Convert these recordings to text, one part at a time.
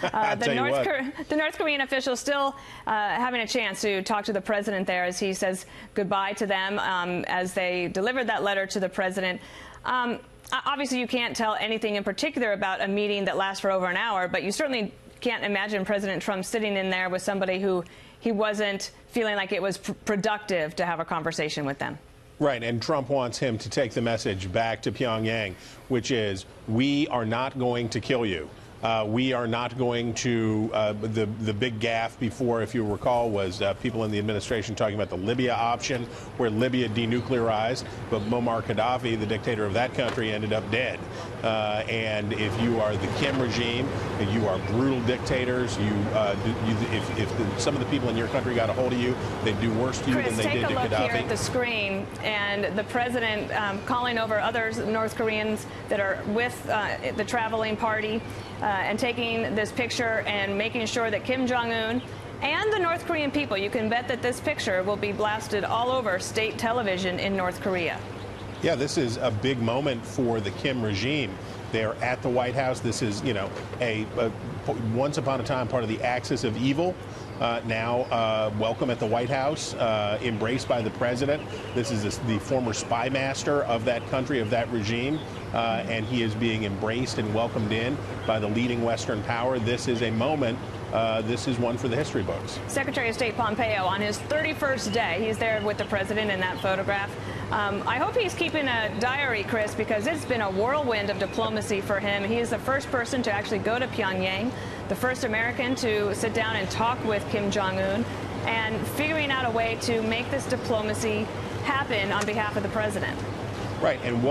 The North Korean official still having a chance to talk to the president there as he says goodbye to them as they delivered that letter to the president. Obviously, you can't tell anything in particular about a meeting that lasts for over an hour, but you certainly can't imagine President Trump sitting in there with somebody who he wasn't feeling like it was productive to have a conversation with them. Right, and Trump wants him to take the message back to Pyongyang, which is, we are not going to kill you. We are not going to, the big gaffe before, if you recall, was people in the administration talking about the Libya option, where Libya denuclearized, but Muammar Gaddafi, the dictator of that country, ended up dead. And if you are the Kim regime, and you are brutal dictators, if some of the people in your country got a hold of you, they'd do worse to you than they did to Gaddafi. Take a look here at the screen, and the president calling over other North Koreans that are with the traveling party. And taking this picture and making sure that Kim Jong-un and the North Korean people, you can bet that this picture will be blasted all over state television in North Korea. Yeah, this is a big moment for the Kim regime. They're at the White House. This is, you know, a once upon a time part of the axis of evil. Now welcome at the White House, embraced by the president. This is the former spy master of that country, of that regime, and he is being embraced and welcomed in by the leading Western power. This is a moment. This is one for the history books. Secretary of State Pompeo on his 31st day. He's there with the president in that photograph. I hope he's keeping a diary, Chris, because it's been a whirlwind of diplomacy for him. He is the first person to actually go to Pyongyang, the first American to sit down and talk with Kim Jong-un, and figuring out a way to make this diplomacy happen on behalf of the president. Right, and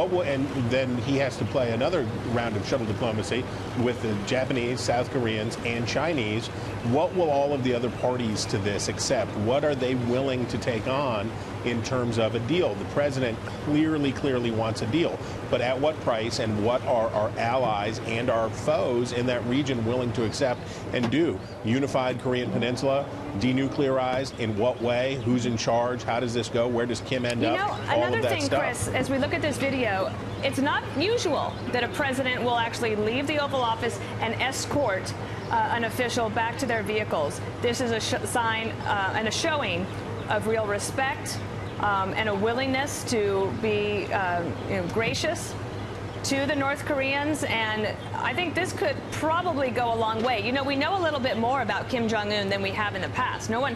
then he has to play another round of shuttle diplomacy with the Japanese, South Koreans, and Chinese. What will all of the other parties to this accept? What are they willing to take on in terms of a deal? The president clearly wants a deal, but at what price, and what are our allies and our foes in that region willing to accept and do? Unified Korean Peninsula, denuclearized, in what way? Who's in charge? How does this go? Where does Kim end up? You know, another thing, Chris, as we look at this video, it's not usual that a president will actually leave the Oval Office and escort an official back to their vehicles. This is a sign and a showing of real respect and a willingness to be gracious to the North Koreans, and I think this could probably go a long way. You know, we know a little bit more about Kim Jong-un than we have in the past. No one,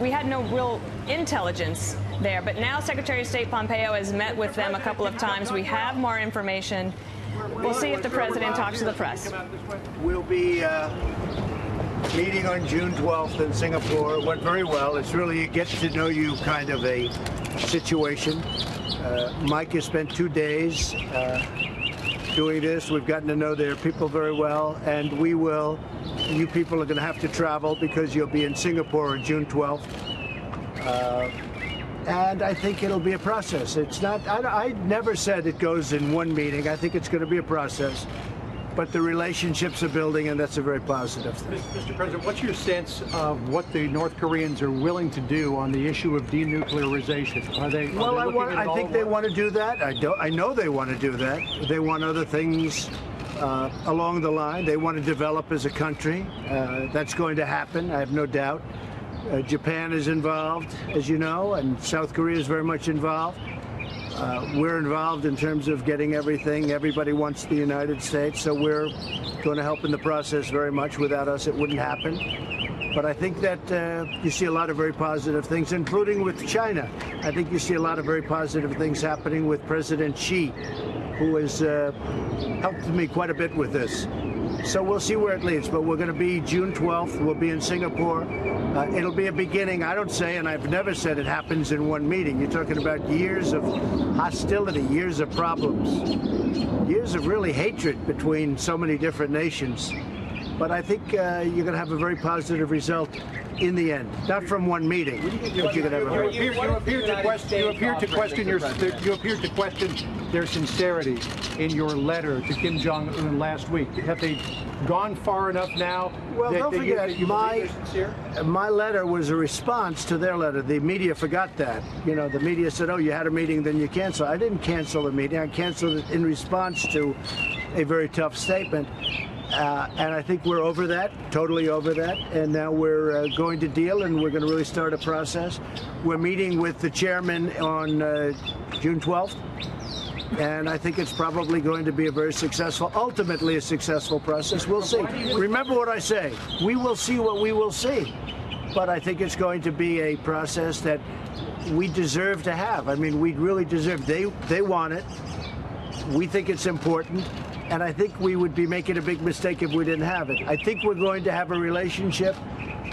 we had no real intelligence there, but now Secretary of State Pompeo has met with them a couple of times. We have more information. We'll see if the president talks to the press. We'll be meeting on June 12th in Singapore. It went very well. It's really a get-to-know-you kind of a situation. Mike has spent 2 days doing this. We've gotten to know their people very well, and we will. You people are going to have to travel because you'll be in Singapore on June 12th. And I think it'll be a process. It's not, I never said it goes in one meeting. I think it's going to be a process. But the relationships are building, and that's a very positive thing. Mr. President, what's your sense of what the North Koreans are willing to do on the issue of denuclearization? I think they want to do that. I know they want to do that. They want other things along the line. They want to develop as a country. That's going to happen, I have no doubt. Japan is involved, as you know, and South Korea is very much involved. We're involved in terms of getting everything. Everybody wants the United States, so we're going to help in the process very much. Without us, it wouldn't happen. But I think that you see a lot of very positive things, including with China. I think you see a lot of very positive things happening with President Xi, who has helped me quite a bit with this. So we'll see where it leads, but we're going to be June 12th. We'll be in Singapore. It'll be a beginning. I don't say, and I've never said it happens in one meeting. You're talking about years of hostility, years of problems, years of really hatred between so many different nations. But I think you're going to have a very positive result in the end, not from one meeting. You appear to question their sincerity in your letter to Kim Jong-un last week. Have they gone far enough now? Well, don't forget, my letter was a response to their letter. The media forgot that. You know, the media said, oh, you had a meeting, then you cancel. I didn't cancel the meeting. I canceled it in response to a very tough statement. And I think we're over that, totally over that. And now we're going to deal, and we're going to really start a process. We're meeting with the chairman on June 12th. And I think it's probably going to be a very successful, ultimately a successful process. We'll see. Remember what I say. We will see what we will see. But I think it's going to be a process that we deserve to have. I mean, we really deserve. They want it. We think it's important. And I think we would be making a big mistake if we didn't have it. I think we're going to have a relationship,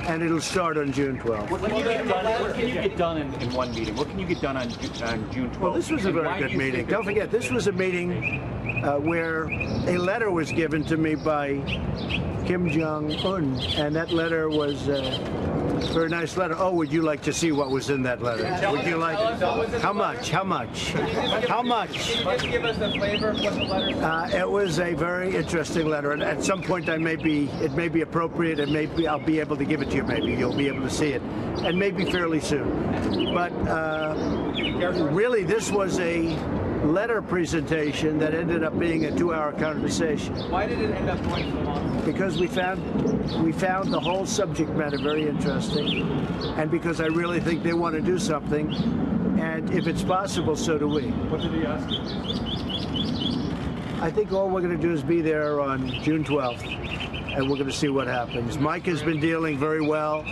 and it'll start on June 12th. What can you get done in one meeting? What can you get done on June 12th? Well, this was a very good meeting. Don't forget, this was a meeting where a letter was given to me by Kim Jong-un, and that letter was a very nice letter. Oh, would you like to see what was in that letter? Would you like it? How much? How much? How much? Can you give us the flavor of what the letter says? It was a very interesting letter, and at some point it may be appropriate, and maybe I'll be able to give it to you. Maybe you'll be able to see it, and maybe fairly soon. But really, this was a letter presentation that ended up being a 2-hour conversation. Why did it end up going so long? Because we found the whole subject matter very interesting, and because I really think they want to do something, and if it's possible, so do we. What did he ask you? I think all we're going to do is be there on June 12th, and we're going to see what happens. Mike has been dealing very well.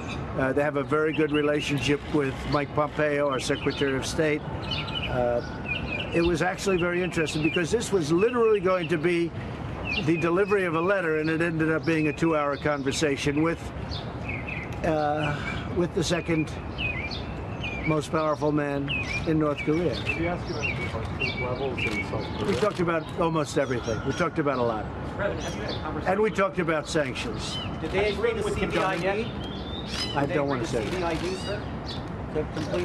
They have a very good relationship with Mike Pompeo, our Secretary of State. It was actually very interesting because this was literally going to be the delivery of a letter, and it ended up being a 2-hour conversation with the second most powerful man in North Korea. Did he ask you about levels in South Korea? We talked about almost everything. We talked about a lot. President, have you had a conversation? And we talked about sanctions. Did they agree to CBID? I don't want to say that. CBID, sir?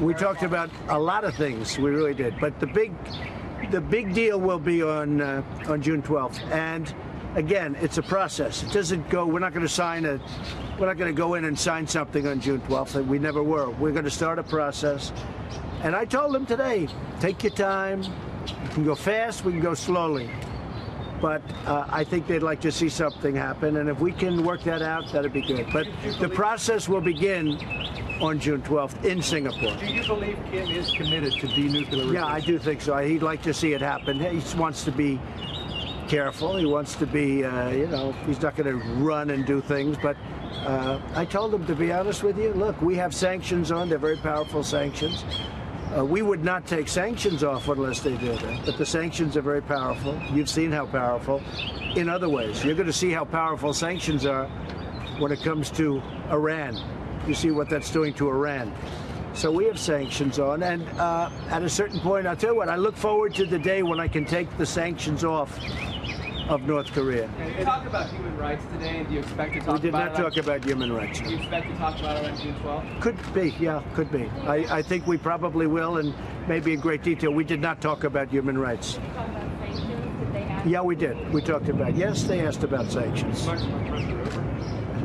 We talked about a lot of things. We really did. But the big deal will be on June 12th. And again, it's a process. It doesn't go. We're not going to go in and sign something on June 12th. We never were. We're going to start a process. And I told them today, take your time. You can go fast. We can go slowly. But I think they'd like to see something happen. And if we can work that out, that'd be good. But the process will begin on June 12th in Singapore. Do you believe Kim is committed to denuclearization? Yeah, I do think so. He'd like to see it happen. He wants to be careful. He wants to be, he's not going to run and do things. But I told him, to be honest with you, look, we have sanctions on. They're very powerful sanctions. We would not take sanctions off unless they do that. But the sanctions are very powerful. You've seen how powerful in other ways. You're going to see how powerful sanctions are when it comes to Iran. You see what that's doing to Iran. So we have sanctions on, and at a certain point, I'll tell you what, I look forward to the day when I can take the sanctions off of North Korea. Did you talk about human rights today, and do you expect to talk about it? We did not talk about human rights. Do you expect to talk about it on June 12th? Could be, yeah, could be. I think we probably will, and maybe in great detail. We did not talk about human rights. Did you talk about sanctions? Did they ask? Yeah, we did. We talked about, yes, they asked about sanctions.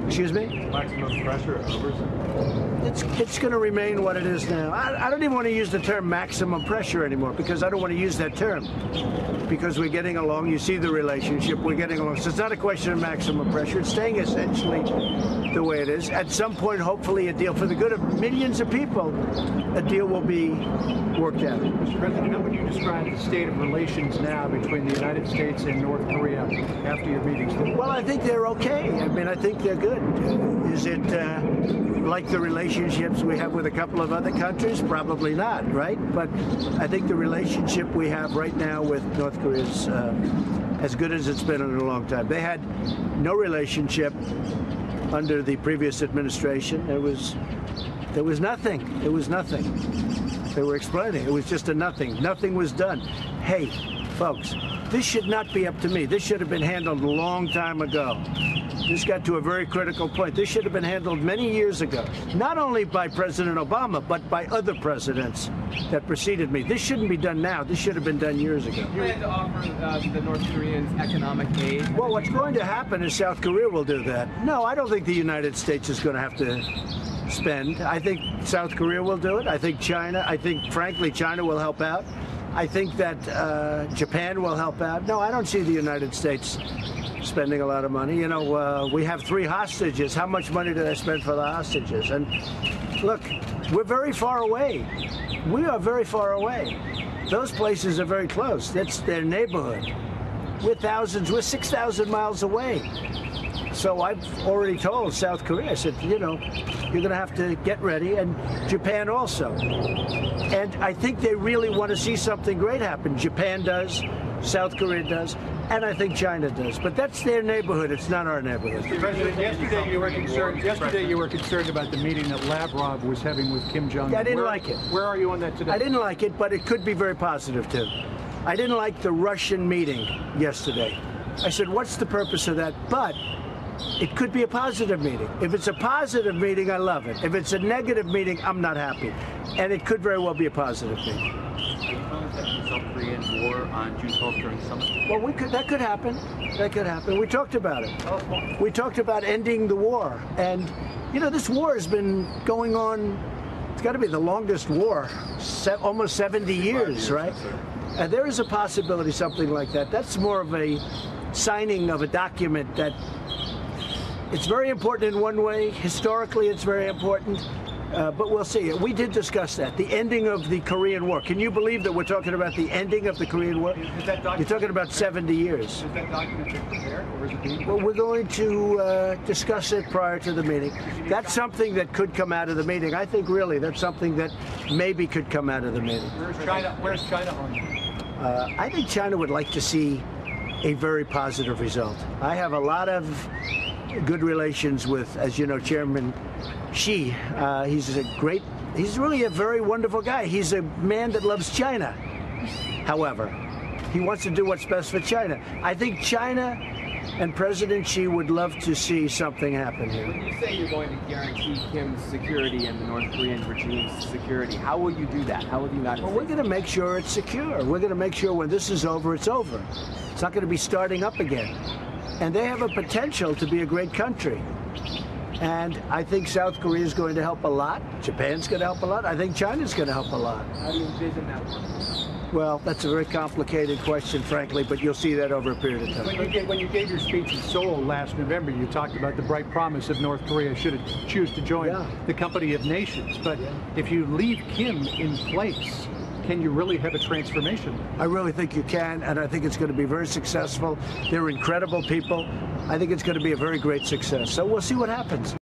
Excuse me? Maximum pressure over? It's going to remain what it is now. I don't even want to use the term maximum pressure anymore because I don't want to use that term. Because we're getting along. You see the relationship. We're getting along. So it's not a question of maximum pressure. It's staying essentially the way it is. At some point, hopefully, a deal for the good of millions of people, a deal will be worked out. Mr. President, how would you describe the state of relations now between the United States and North Korea after your meetings today? Well, I think they're okay. I mean, I think they're good. Is it like the relationships we have with a couple of other countries? Probably not, right? But I think the relationship we have right now with North Korea is as good as it's been in a long time. They had no relationship under the previous administration. There was nothing. It was nothing. They were explaining. It was just a nothing. Nothing was done. Hey, folks, this should not be up to me. This should have been handled a long time ago. This got to a very critical point. This should have been handled many years ago, not only by President Obama, but by other presidents that preceded me. This shouldn't be done now. This should have been done years ago. Do you plan to offer the North Koreans economic aid? Well, what's going to happen is South Korea will do that. No, I don't think the United States is going to have to spend. I think South Korea will do it. I think China, frankly, China will help out. I think that Japan will help out. No, I don't see the United States spending a lot of money. You know, we have 3 hostages. How much money did I spend for the hostages? And look, we're very far away. We are very far away. Those places are very close. That's their neighborhood. We're 6,000 miles away. So I've already told South Korea, I said, you know, you're going to have to get ready, and Japan also. And I think they really want to see something great happen. Japan does, South Korea does, and I think China does. But that's their neighborhood. It's not our neighborhood. Mr. President, yesterday you were concerned about the meeting that Lavrov was having with Kim Jong-un. Yeah, I didn't like it. Where are you on that today? I didn't like it, but it could be very positive, too. I didn't like the Russian meeting yesterday. I said, what's the purpose of that? But it could be a positive meeting. If it's a positive meeting, I love it. If it's a negative meeting, I'm not happy. And it could very well be a positive meeting. Are you calling the South Korean war on June 12th during the summit? Well, that could happen. That could happen. We talked about it. We talked about ending the war. And, you know, this war has been going on, it's got to be the longest war, almost 70 years, right? And there is a possibility something like that. That's more of a signing of a document that it's very important in one way. Historically, it's very important. But we'll see. We did discuss that, the ending of the Korean War. Can you believe that we're talking about the ending of the Korean War? You're talking about 70 years. Is that document been prepared, or is it being prepared? Well, we're going to discuss it prior to the meeting. That's something that could come out of the meeting. I think really that's something that maybe could come out of the meeting. Where's China on that? I think China would like to see a very positive result. I have a lot of good relations with, as you know, Chairman Xi. He's really a very wonderful guy. He's a man that loves China. However, he wants to do what's best for China. I think China and President Xi would love to see something happen here. When you say you're going to guarantee Kim's security and the North Korean regime's security, how will you do that? How will the United States? Well, we're going to make sure it's secure. We're going to make sure when this is over, it's over. It's not going to be starting up again. And they have a potential to be a great country. And I think South Korea is going to help a lot. Japan's going to help a lot. I think China's going to help a lot. How do you envision that working? Well, that's a very complicated question, frankly, but you'll see that over a period of time. When you gave your speech in Seoul last November, you talked about the bright promise of North Korea should it choose to join the company of nations. But if you leave Kim in place, can you really have a transformation? I really think you can, and I think it's going to be very successful. They're incredible people. I think it's going to be a very great success. So we'll see what happens.